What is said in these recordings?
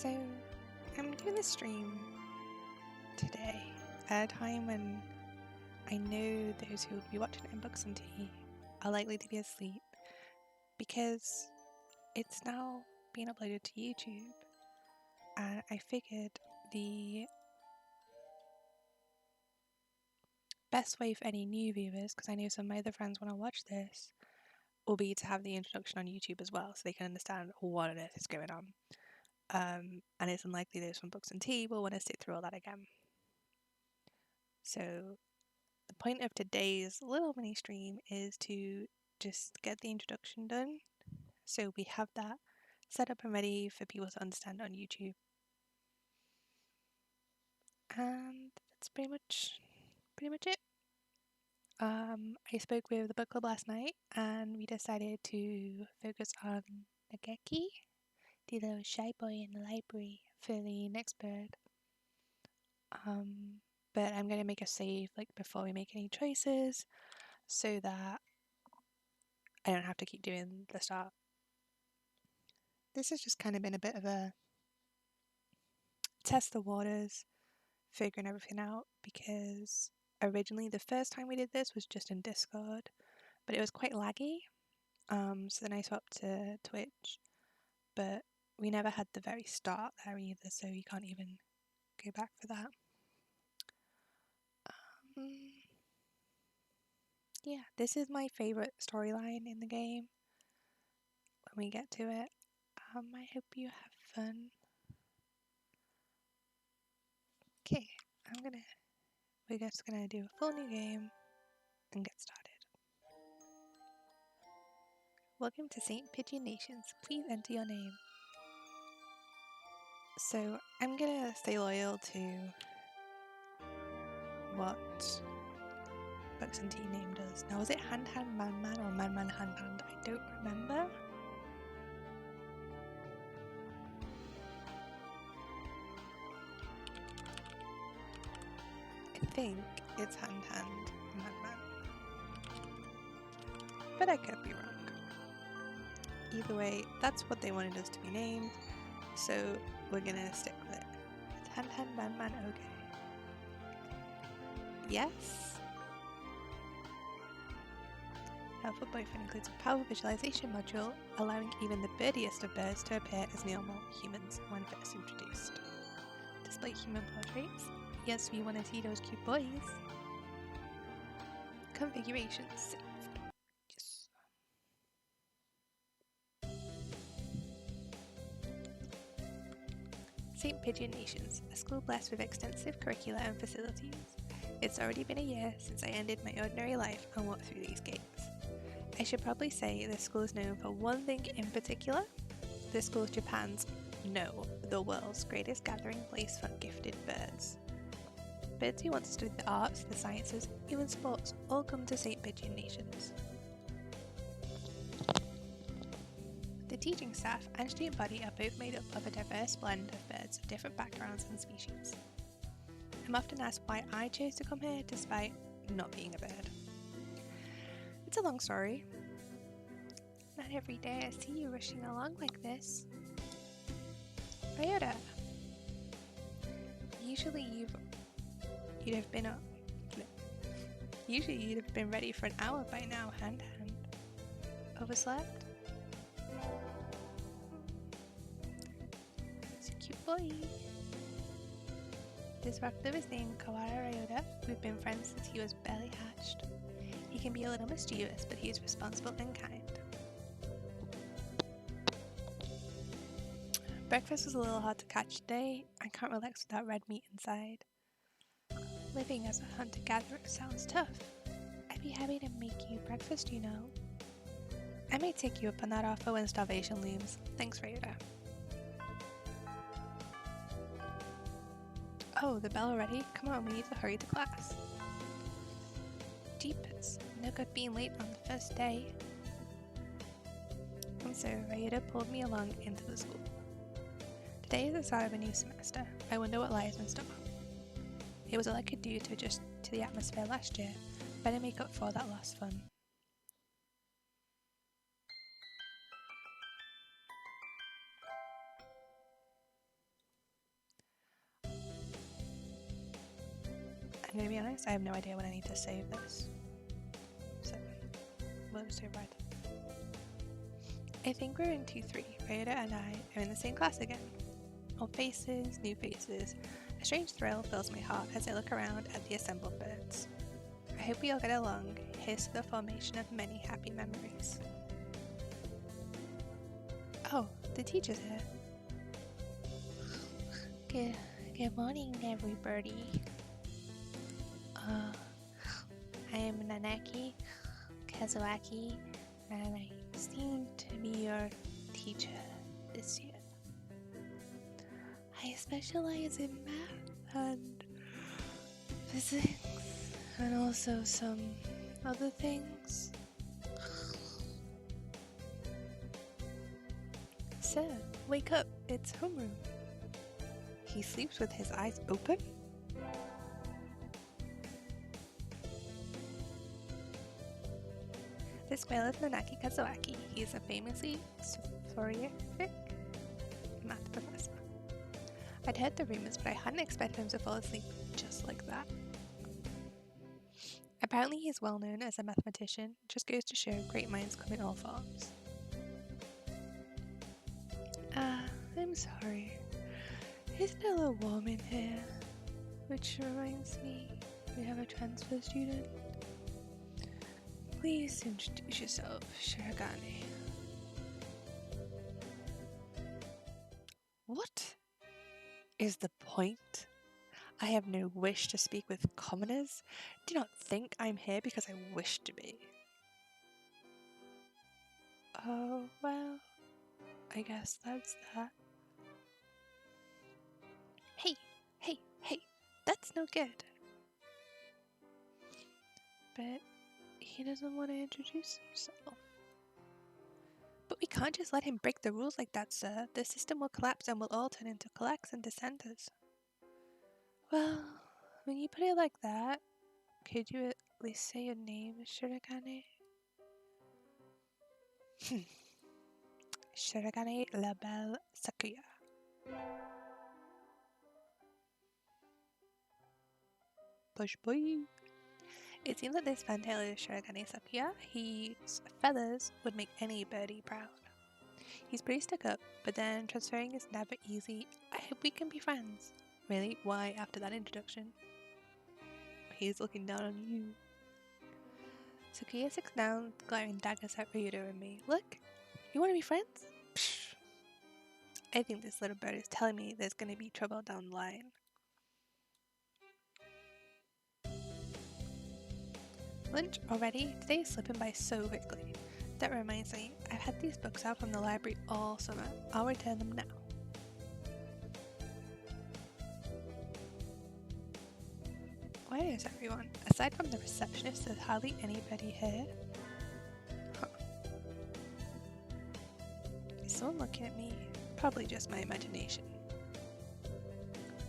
So, I'm doing this stream today at a time when I know those who will be watching Inbox and Tea are likely to be asleep because it's now being uploaded to YouTube, and I figured the best way for any new viewers, because I know some of my other friends want to watch this, will be to have the introduction on YouTube as well so they can understand what on earth is going on. And it's unlikely those from Books and Tea will want to sit through all that again. So the point of today's little mini stream is to just get the introduction done so we have that set up and ready for people to understand on YouTube. And that's pretty much it. I spoke with the book club last night and we decided to focus on Nageki, the little shy boy in the library, for the next bird. But I'm going to make a save before we make any choices so that I don't have to keep doing the start. This has just kind of been a bit of a test the waters, figuring everything out, because originally the first time we did this was just in Discord, but it was quite laggy. So then I swapped to Twitch, but we never had the very start there either, so you can't even go back for that. Yeah, this is my favourite storyline in the game when we get to it. I hope you have fun. Okay, we're just gonna do a full new game and get started. Welcome to St. Pigeon Nations. Please enter your name. So I'm gonna stay loyal to what Books and Tea name does. Now, is it Hand Hand Man Man or Man Man Hand Hand? I don't remember. I think it's Hand Hand Man Man, but I could be wrong. Either way, that's what they wanted us to be named, so we're gonna stick with it. It's Hand Hand Man Man. Okay. Yes. Hatoful boyfriend includes a powerful visualization module, allowing even the birdiest of birds to appear as normal humans when first introduced. Display human portraits. Yes, we want to see those cute boys. Configuration saved. Yes. St. Pigeon Nations, a school blessed with extensive curricula and facilities. It's already been a year since I ended my ordinary life and walked through these gates. I should probably say this school is known for one thing in particular. This school is Japan's, no, the world's greatest gathering place for gifted birds. Birds who want to study the arts, the sciences, even sports, all come to St. Pigeon Nations. The teaching staff and student body are both made up of a diverse blend of birds of different backgrounds and species. I'm often asked why I chose to come here despite not being a bird. It's a long story. Not every day I see you rushing along like this. Ryota, usually you'd have been ready for an hour by now, Hand Hand. Overslept? It's a cute boy. This raptor is named Kawara Ryota. We've been friends since he was barely hatched. He can be a little mischievous, but he is responsible and kind. Breakfast was a little hard to catch today. I can't relax without red meat inside. Living as a hunter-gatherer sounds tough. I'd be happy to make you breakfast, you know. I may take you up on that offer when starvation looms. Thanks, Ryota. Oh, the bell already? Come on, we need to hurry to class. Jeepers, no good being late on the first day. And so Ryota pulled me along into the school. Today is the start of a new semester. I wonder what lies in store. It was all I could do to adjust to the atmosphere last year. Better make up for that lost fun. I'm gonna be honest, I have no idea when I need to save this. So, we'll just do it right. I think we're in 2-3. Rhoda and I are in the same class again. Old faces, new faces. A strange thrill fills my heart as I look around at the assembled birds. I hope we all get along. Here's to the formation of many happy memories. Oh, the teacher's here. Good morning, everybody. I am Nanaki Kazuaki, and I seem to be your teacher this year. I specialize in math and physics, and also some other things. Sir, wake up, it's homeroom. He sleeps with his eyes open? This whale is Nanaki Kazuaki. He is a famously soporific math professor. I'd heard the rumors, but I hadn't expected him to fall asleep just like that. Apparently he's well known as a mathematician, just goes to show great minds come in all forms. I'm sorry. Isn't it a little warm in here? Which reminds me, we have a transfer student. Please introduce yourself, Shiragane. What is the point? I have no wish to speak with commoners. Do not think I'm here because I wish to be. Oh, well, I guess that's that. Hey, that's no good. But he doesn't want to introduce himself. But we can't just let him break the rules like that, sir. The system will collapse and we'll all turn into collects and dissenters. Well, when you put it like that, could you at least say your name, Shiragane? Shiragane La Belle Sakuya. Push boy. It seems that this fantail is Shiragane Sakuya. His feathers would make any birdie proud. He's pretty stuck up, but then transferring is never easy. I hope we can be friends. Really? Why after that introduction? He's looking down on you. Sakuya sits down, glaring daggers at Ryudo and me. Look, you want to be friends? Psh. I think this little bird is telling me there's going to be trouble down the line. Lunch already? Today's slipping by so quickly. That reminds me, I've had these books out from the library all summer. I'll return them now. Where is everyone? Aside from the receptionist, there's hardly anybody here. Huh. Is someone looking at me? Probably just my imagination.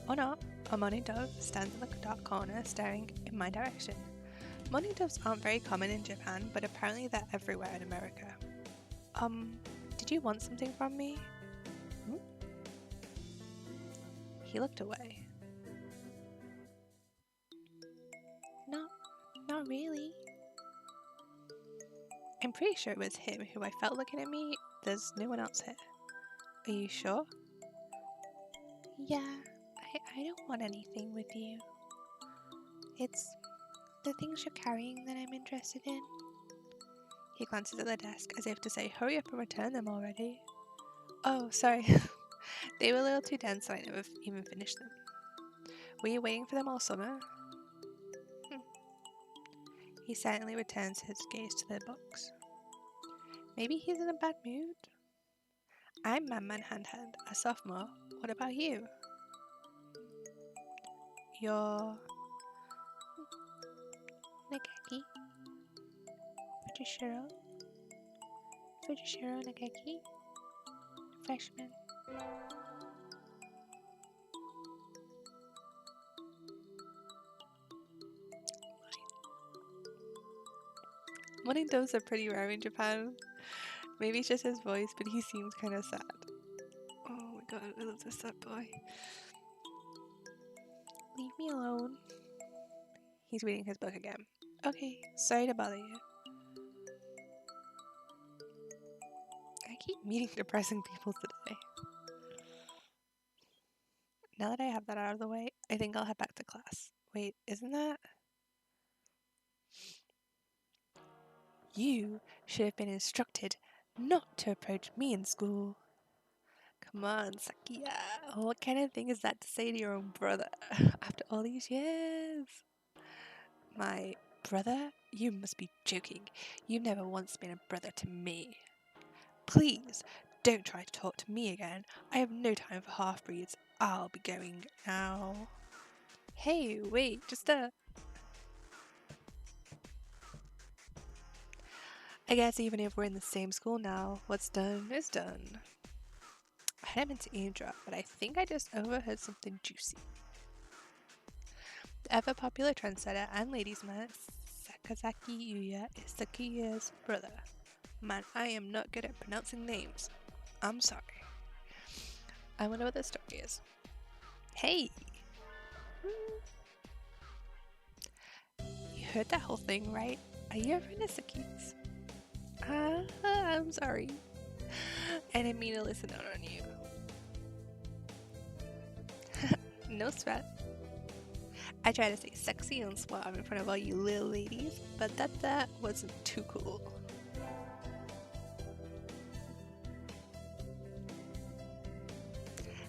Or not. A morning dove stands in the dark corner, staring in my direction. Morning doves aren't very common in Japan, but apparently they're everywhere in America. Did you want something from me? He looked away. Not really. I'm pretty sure it was him who I felt looking at me. There's no one else here. Are you sure? Yeah, I don't want anything with you. It's the things you're carrying that I'm interested in. He glances at the desk as if to say, hurry up and return them already. Oh, sorry. They were a little too dense so I never even finished them. Were you waiting for them all summer? He silently returns his gaze to the books. Maybe he's in a bad mood? I'm Man Hand, a sophomore. What about you? You're... Nageki? Fujishiro Nageki? Freshman. Morning doves are pretty rare in Japan. Maybe it's just his voice, but he seems kind of sad. Oh my god, I love this sad boy. Leave me alone. He's reading his book again. Okay, sorry to bother you. I keep meeting depressing people today. Now that I have that out of the way, I think I'll head back to class. Wait, isn't that? You should have been instructed not to approach me in school. Come on, Sakia. What kind of thing is that to say to your own brother after all these years? My brother? You must be joking. You've never once been a brother to me. Please, don't try to talk to me again. I have no time for half-breeds. I'll be going now. Hey, wait, I guess even if we're in the same school now, what's done is done. I hadn't meant to eavesdrop, but I think I just overheard something juicy. The ever-popular trendsetter and ladies' man Sakazaki Yuya is Sakiya's brother. Man, I am not good at pronouncing names. I'm sorry. I wonder what the story is. Hey! You heard that whole thing, right? Are you ever into Saki's? I'm sorry. I didn't mean to listen out on you. No sweat. I tried to stay sexy and suave in front of all you little ladies, but that wasn't too cool.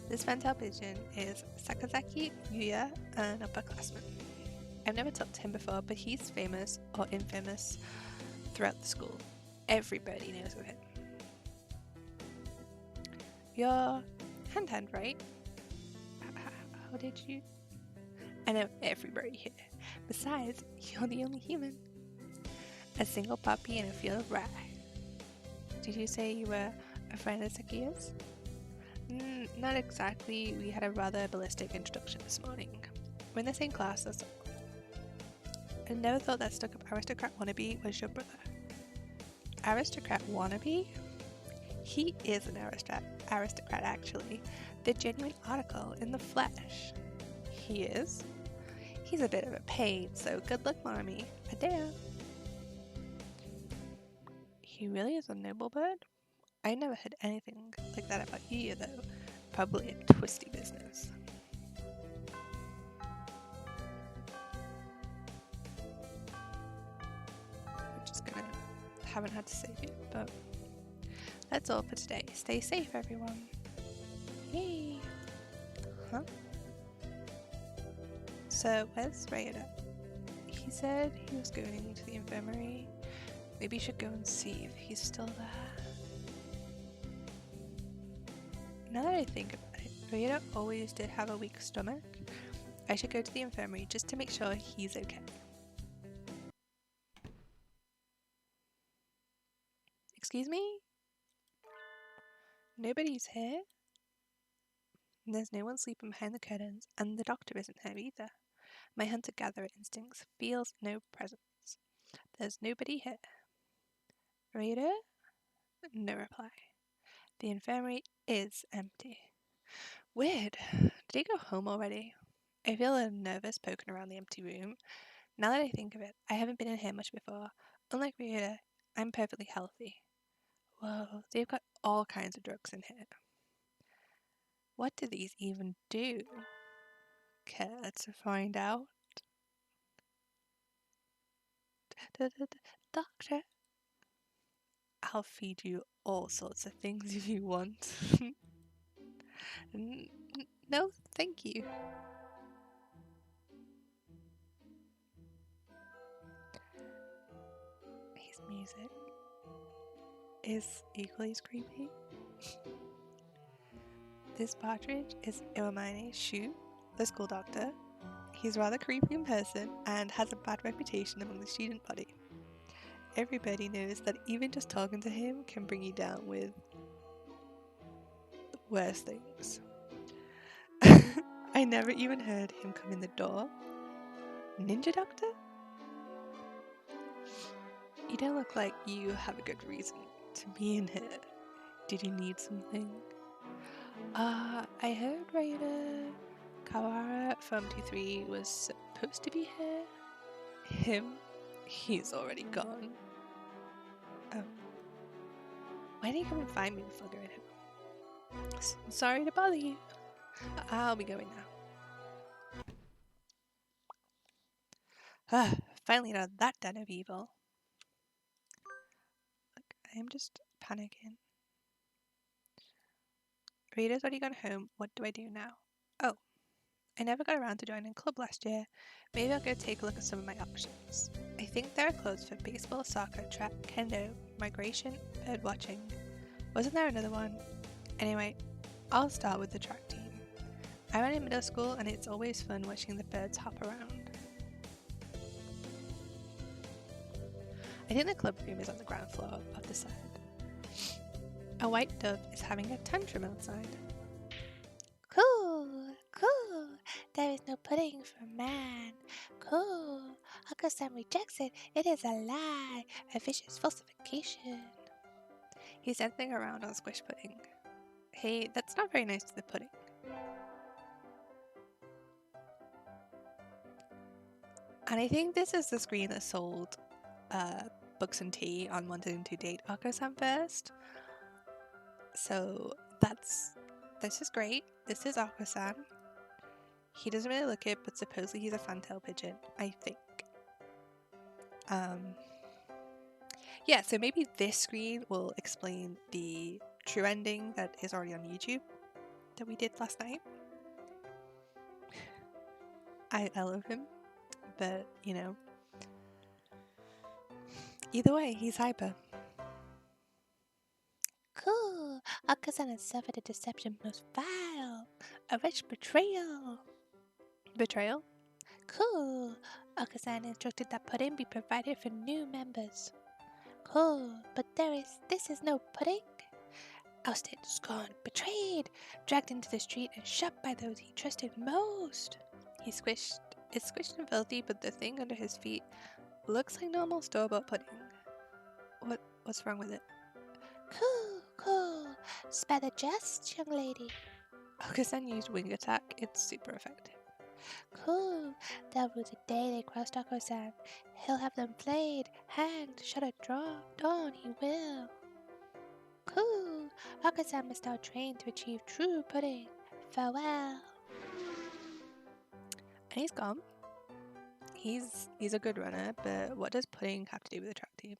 This fantail pigeon is Sakazaki Yuya, an upperclassman. I've never talked to him before, but he's famous or infamous throughout the school. Everybody knows of him. You're hand, right? How did you? I know everybody here. Besides, you're the only human. A single puppy in a field of rye. Did you say you were a friend of Sakiya's? Not exactly. We had a rather ballistic introduction this morning. We're in the same class, that's all. I never thought that stuck-up aristocrat wannabe was your brother. Aristocrat wannabe? He is an aristocrat actually. The genuine article in the flesh. He is? He's a bit of a pain, so good luck, mommy. Adeo. He really is a noble bird? I never heard anything like that about you, though. Probably a twisty business. We're just gonna... haven't had to save it, but... that's all for today. Stay safe, everyone. Yay! Huh? So, where's Ryota? He said he was going to the infirmary. Maybe you should go and see if he's still there. Now that I think about it, Ryota always did have a weak stomach. I should go to the infirmary just to make sure he's okay. Excuse me? Nobody's here? There's no one sleeping behind the curtains, and the doctor isn't here either. My hunter-gatherer instincts feels no presence. There's nobody here. Rita? No reply. The infirmary is empty. Weird. Did he go home already? I feel a little nervous poking around the empty room. Now that I think of it, I haven't been in here much before. Unlike Rita, I'm perfectly healthy. Whoa, they've got all kinds of drugs in here. What do these even do? Care to find out? Doctor? I'll feed you all sorts of things if you want. No, thank you. His music is equally as creepy. This partridge is Iwamane Shu, the school doctor. He's rather creepy in person and has a bad reputation among the student body. Everybody knows that even just talking to him can bring you down with the worst things. I never even heard him come in the door. Ninja doctor? You don't look like you have a good reason to be in here. Did you need something? I heard Raida Kawara from T3 was supposed to be here. him? He's already gone. Oh. Why didn't you come and find me before going home? Sorry to bother you. I'll be going now. Ah, finally out of that den of evil. Look, I am just panicking. Rita's already gone home. What do I do now? Oh, I never got around to joining a club last year. Maybe I'll go take a look at some of my options. I think there are clothes for baseball, soccer, track, kendo, migration, bird watching. Wasn't there another one? Anyway, I'll start with the track team. I ran in middle school and it's always fun watching the birds hop around. I think the club room is on the ground floor of the side. A white dove is having a tantrum outside. Cool, cool. There is no pudding for man. Cool. Okosan rejects it. It is a lie. A vicious falsification. He's dancing around on squish pudding. Hey, that's not very nice to the pudding. And I think this is the screen that sold books and tea on wanting to date Okosan first. So this is great. This is Okosan. He doesn't really look it, but supposedly he's a fantail pigeon, I think. Yeah, so maybe this screen will explain the true ending that is already on YouTube that we did last night. I love him, but you know, either way, he's hyper. Cool. Okosan has suffered a deception most vile. A wretched betrayal. Betrayal? Cool. Okosan instructed that pudding be provided for new members. Cool. But this is no pudding. Ousted, scorned, betrayed, dragged into the street and shot by those he trusted most. It's squished and filthy, but the thing under his feet looks like normal store-bought pudding. What's wrong with it? Cool. Spare the jest, young lady. Okosan used wing attack. It's super effective. Cool. They'll rue the day they crossed Okosan. He'll have them flayed, hanged, shut at dawn, he will. Cool. Okosan must now train to achieve true pudding. Farewell. And he's gone. He's a good runner, but what does pudding have to do with the track team?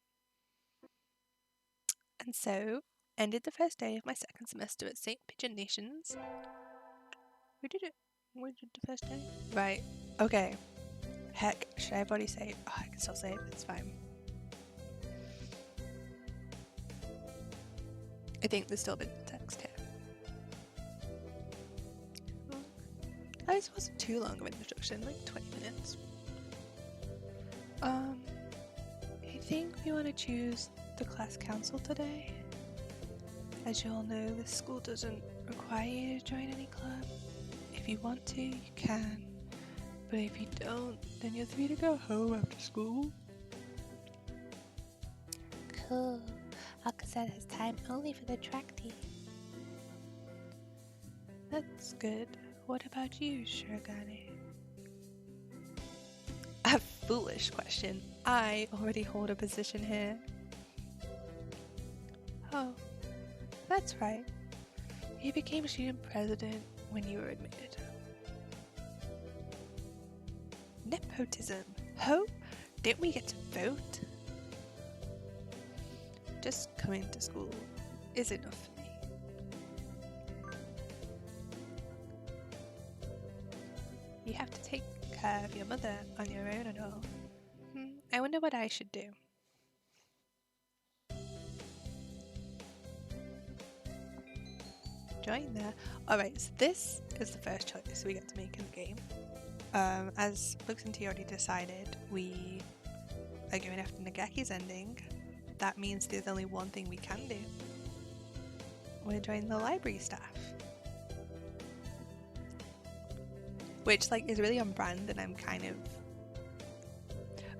And so, ended the first day of my second semester at St. Pigeon Nations. We did it. We did the first day. Right. Okay. Heck, should I have already saved? Oh, I can still save. It's fine. I think there's still a bit of text here. Oh, this wasn't too long of an introduction, like 20 minutes. I think we want to choose the class council today. As you all know, this school doesn't require you to join any club. If you want to, you can. But if you don't, then you're free to go home after school. Cool. Okosan has time only for the track team. That's good. What about you, Shirogane? A foolish question. I already hold a position here. Oh, that's right. You became student president when you were admitted. Nepotism. Ho? Didn't we get to vote? Just coming to school is enough for me. You have to take care of your mother on your own and all. I wonder what I should do. Join there. Alright, so this is the first choice we get to make in the game. As Books and Tea already decided, we are going after Nagaki's ending. That means there's only one thing we can do. We're joining the library staff. Which, like, is really on brand, and I'm kind of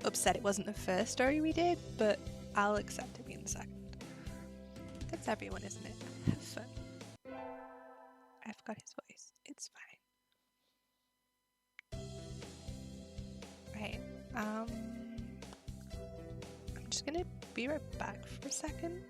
upset it wasn't the first story we did, but I'll accept it being the second. That's everyone, isn't it? Have fun. I forgot his voice. It's fine. Right. just gonna be right back for a second.